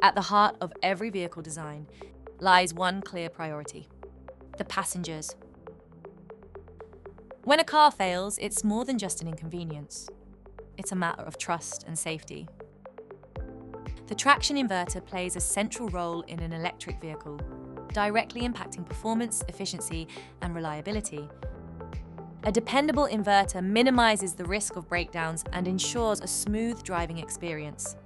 At the heart of every vehicle design lies one clear priority: the passengers. When a car fails, it's more than just an inconvenience. It's a matter of trust and safety. The traction inverter plays a central role in an electric vehicle, directly impacting performance, efficiency, and reliability. A dependable inverter minimizes the risk of breakdowns and ensures a smooth driving experience.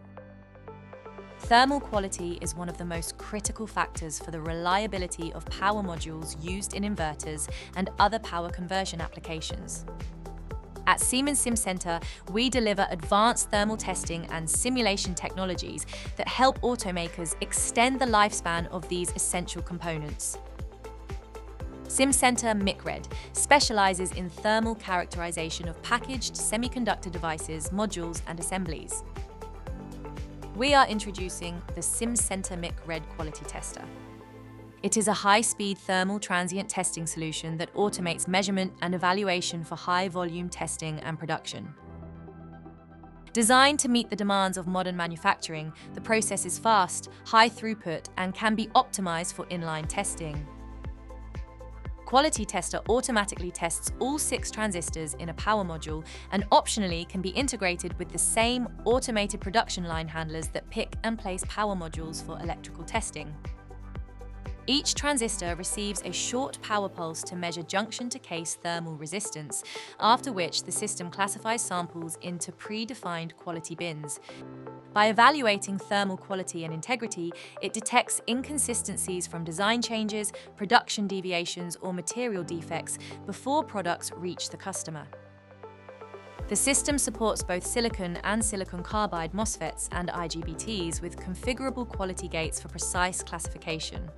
Thermal quality is one of the most critical factors for the reliability of power modules used in inverters and other power conversion applications. At Siemens Simcenter, we deliver advanced thermal testing and simulation technologies that help automakers extend the lifespan of these essential components. Simcenter Micred specializes in thermal characterization of packaged semiconductor devices, modules, and assemblies. We are introducing the Simcenter Micred Quality Tester. It is a high-speed thermal transient testing solution that automates measurement and evaluation for high-volume testing and production. Designed to meet the demands of modern manufacturing, the process is fast, high throughput, and can be optimized for inline testing. Quality Tester automatically tests all 6 transistors in a power module and optionally can be integrated with the same automated production line handlers that pick and place power modules for electrical testing. Each transistor receives a short power pulse to measure junction-to-case thermal resistance, after which the system classifies samples into predefined quality bins. By evaluating thermal quality and integrity, it detects inconsistencies from design changes, production deviations, or material defects before products reach the customer. The system supports both silicon and silicon carbide MOSFETs and IGBTs with configurable quality gates for precise classification.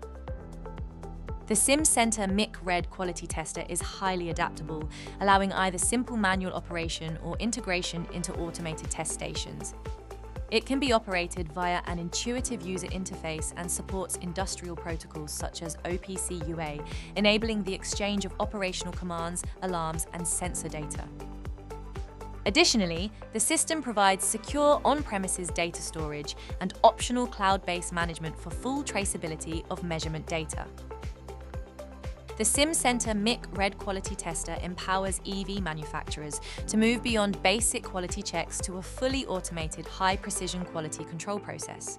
The Simcenter Micred Quality Tester is highly adaptable, allowing either simple manual operation or integration into automated test stations. It can be operated via an intuitive user interface and supports industrial protocols such as OPC UA, enabling the exchange of operational commands, alarms, and sensor data. Additionally, the system provides secure on-premises data storage and optional cloud-based management for full traceability of measurement data. The Simcenter Micred Quality Tester empowers EV manufacturers to move beyond basic quality checks to a fully automated, high-precision quality control process.